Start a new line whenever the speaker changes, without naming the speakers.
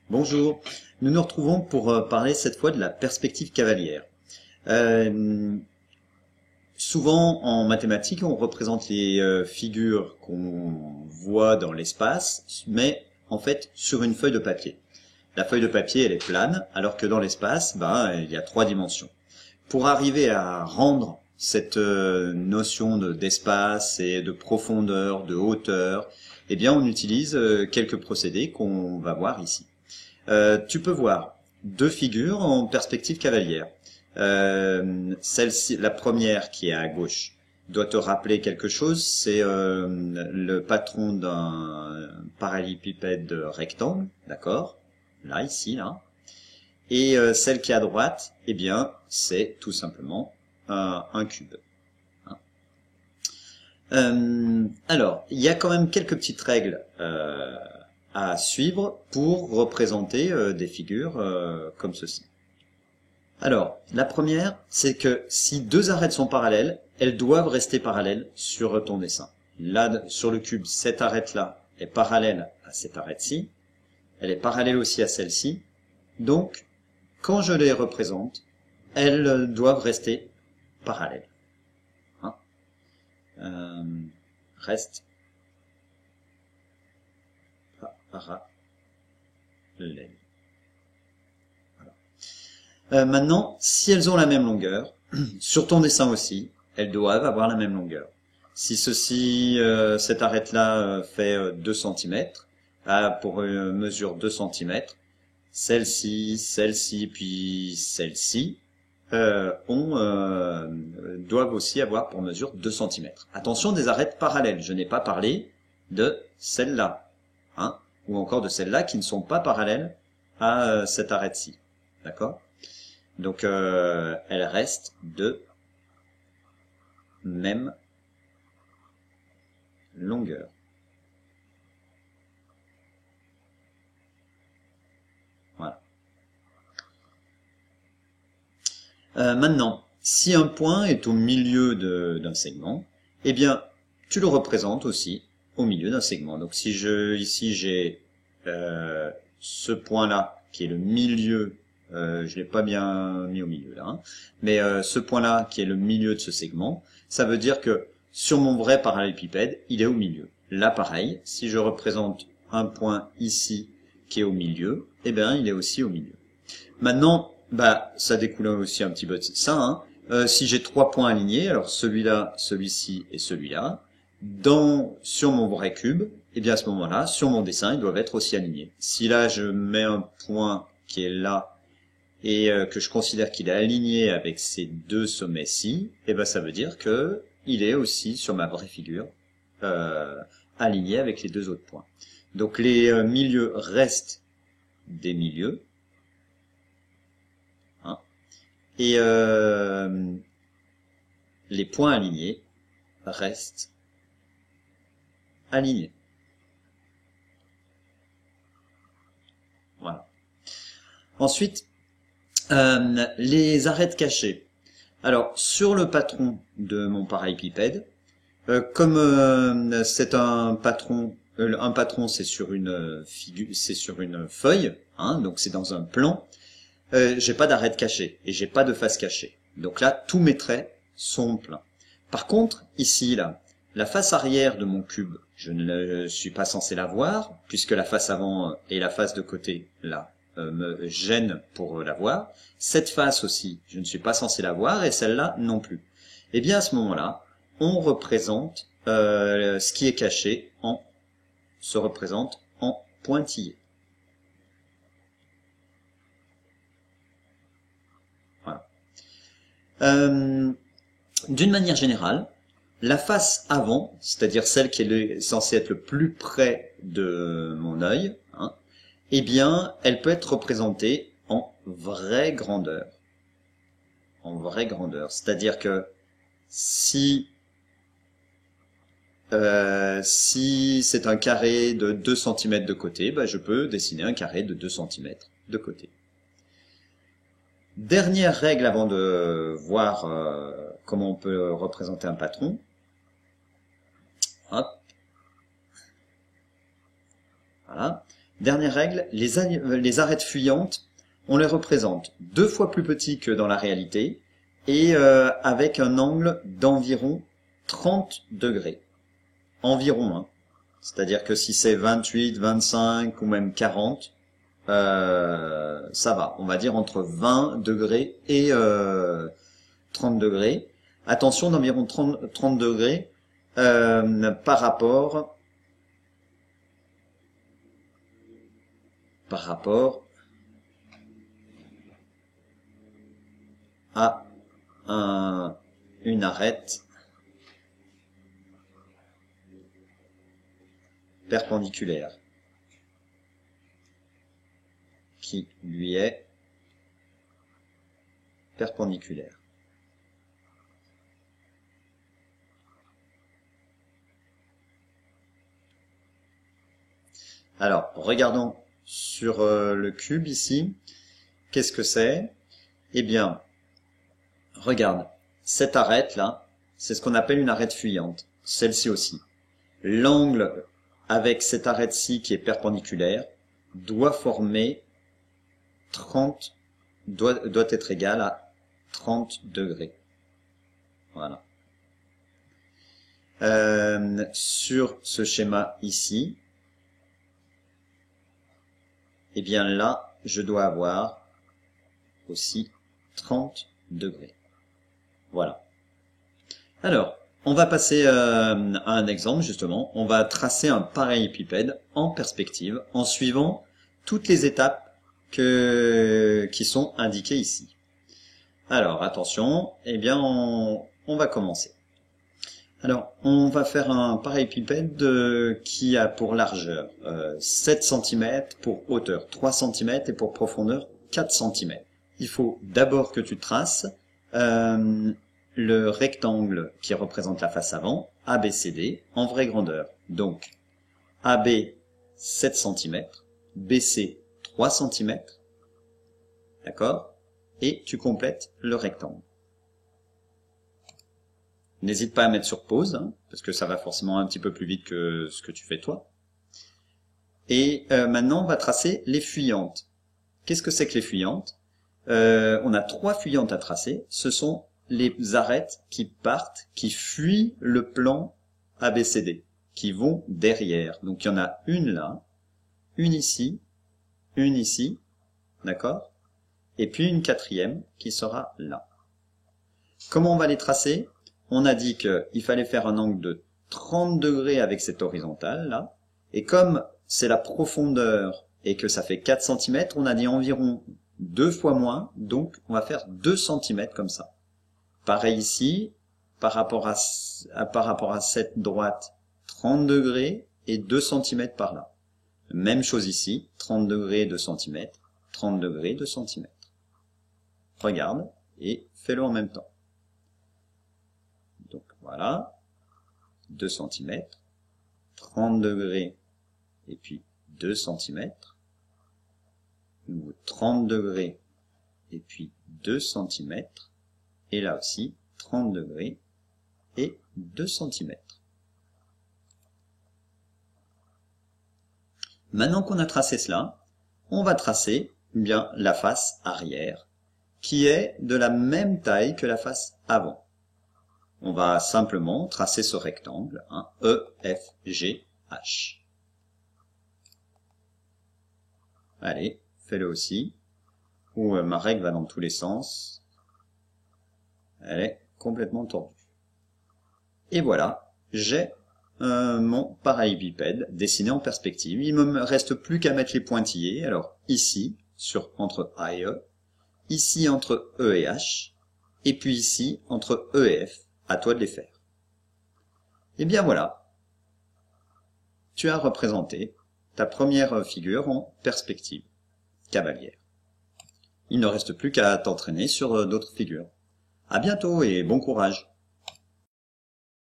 Bonjour, nous nous retrouvons pour parler cette fois de la perspective cavalière. Euh, Souvent en mathématiques, on représente les figures qu'on voit dans l'espace, mais en fait sur une feuille de papier. La feuille de papier, elle est plane, alors que dans l'espace, il y a trois dimensions. Pour arriver à rendre cette notion d'espace et de profondeur, de hauteur, eh bien on utilise quelques procédés qu'on va voir ici. Tu peux voir deux figures en perspective cavalière. Celle-ci, la première qui est à gauche, doit te rappeler quelque chose. C'est le patron d'un parallélépipède rectangle, d'accord? Là, ici, là. Et celle qui est à droite, eh bien, c'est tout simplement un cube. Hein. Alors, il y a quand même quelques petites règles à suivre pour représenter des figures comme ceci. Alors, la première, c'est que si deux arêtes sont parallèles, elles doivent rester parallèles sur ton dessin. Là, sur le cube, cette arête-là est parallèle à cette arête-ci. Elle est parallèle aussi à celle-ci. Donc, quand je les représente, elles doivent rester parallèles. Hein, reste parallèles. Maintenant, si elles ont la même longueur, sur ton dessin aussi, elles doivent avoir la même longueur. Si cette arête-là fait 2 cm, pour mesure 2 cm, celle-ci, celle-ci, puis celle-ci, doivent aussi avoir pour mesure 2 cm. Attention, des arêtes parallèles. Je n'ai pas parlé de celle-là, hein, ou encore de celles-là qui ne sont pas parallèles à cette arête-ci. D'accord ? Donc, elles restent de même longueur. Voilà. Maintenant, si un point est au milieu d'un segment, eh bien, tu le représentes aussi au milieu d'un segment. Donc, si ici j'ai ce point-là qui est le milieu, je l'ai pas bien mis au milieu là, hein, mais ce point-là qui est le milieu de ce segment, ça veut dire que sur mon vrai parallélépipède, il est au milieu. Là, pareil, si je représente un point ici qui est au milieu, eh bien, il est aussi au milieu. Maintenant, ça découle aussi un petit peu de ça. Hein. Si j'ai trois points alignés, alors celui-là, celui-ci et celui-là, sur mon vrai cube, eh bien à ce moment-là, sur mon dessin, ils doivent être aussi alignés. Si là, je mets un point qui est là et que je considère qu'il est aligné avec ces deux sommets-ci, eh ben ça veut dire que il est aussi sur ma vraie figure aligné avec les deux autres points. Donc les milieux restent des milieux. Hein, et les points alignés restent alignés. Voilà. Ensuite, les arêtes cachées. Alors, sur le patron de mon parallélépipède, comme c'est un patron c'est sur une feuille, hein, donc c'est dans un plan, j'ai pas d'arête cachée et j'ai pas de face cachée. Donc là, tous mes traits sont pleins. Par contre, ici, là, la face arrière de mon cube, je ne suis pas censé la voir, puisque la face avant et la face de côté, là, me gênent pour la voir. Cette face aussi, je ne suis pas censé la voir, et celle-là non plus. Et bien à ce moment-là, on représente ce qui est caché se représente en pointillé. Voilà. D'une manière générale, la face avant, c'est-à-dire celle qui est censée être le plus près de mon œil, hein, eh bien, elle peut être représentée en vraie grandeur. En vraie grandeur. C'est-à-dire que si c'est un carré de 2 cm de côté, je peux dessiner un carré de 2 cm de côté. Dernière règle avant de voir comment on peut représenter un patron. Hop. Voilà. Dernière règle, les arêtes fuyantes, on les représente 2 fois plus petits que dans la réalité et avec un angle d'environ 30 degrés. Environ, hein. C'est-à-dire que si c'est 28, 25 ou même 40, ça va. On va dire entre 20 degrés et 30 degrés. Attention, d'environ 30 degrés par rapport à une arête perpendiculaire qui lui est perpendiculaire. Alors, regardons sur le cube ici. Qu'est-ce que c'est? Eh bien, regarde, cette arête-là, c'est ce qu'on appelle une arête fuyante. Celle-ci aussi. L'angle avec cette arête-ci qui est perpendiculaire doit former 30, doit être égal à 30 degrés. Voilà. Sur ce schéma ici, eh bien là, je dois avoir aussi 30 degrés. Voilà. Alors, on va passer à un exemple, justement. On va tracer un parallélépipède en perspective en suivant toutes les étapes qui sont indiquées ici. Alors, attention, eh bien, on va commencer. Alors, on va faire un parallélépipède qui a pour largeur 7 cm, pour hauteur 3 cm et pour profondeur 4 cm. Il faut d'abord que tu traces le rectangle qui représente la face avant, ABCD, en vraie grandeur. Donc, AB 7 cm, BC 3 cm, d'accord? Et tu complètes le rectangle. N'hésite pas à mettre sur pause, hein, parce que ça va forcément un petit peu plus vite que ce que tu fais toi. Et maintenant, on va tracer les fuyantes. Qu'est-ce que c'est que les fuyantes? On a 3 fuyantes à tracer. Ce sont les arêtes qui partent, qui fuient le plan ABCD, qui vont derrière. Donc il y en a une là, une ici, d'accord? Et puis une quatrième qui sera là. Comment on va les tracer? On a dit qu'il fallait faire un angle de 30 degrés avec cette horizontale là. Et comme c'est la profondeur et que ça fait 4 cm, on a dit environ 2 fois moins. Donc on va faire 2 cm comme ça. Pareil ici, par rapport à cette droite, 30 degrés et 2 cm par là. Même chose ici, 30 degrés, 2 cm, 30 degrés, 2 cm. Regarde et fais-le en même temps. Donc voilà, 2 cm, 30 degrés et puis 2 cm, 30 degrés et puis 2 cm, et là aussi 30 degrés et 2 cm. Maintenant qu'on a tracé cela, on va tracer bien la face arrière qui est de la même taille que la face avant. On va simplement tracer ce rectangle, hein, E, F, G, H. Allez, fais-le aussi. Ou ma règle va dans tous les sens. Elle est complètement tordue. Et voilà, j'ai mon parallélépipède dessiné en perspective. Il ne me reste plus qu'à mettre les pointillés. Alors ici, entre A et E. Ici entre E et H. Et puis ici entre E et F. À toi de les faire. Et bien voilà, tu as représenté ta première figure en perspective cavalière. Il ne reste plus qu'à t'entraîner sur d'autres figures. À bientôt et bon courage!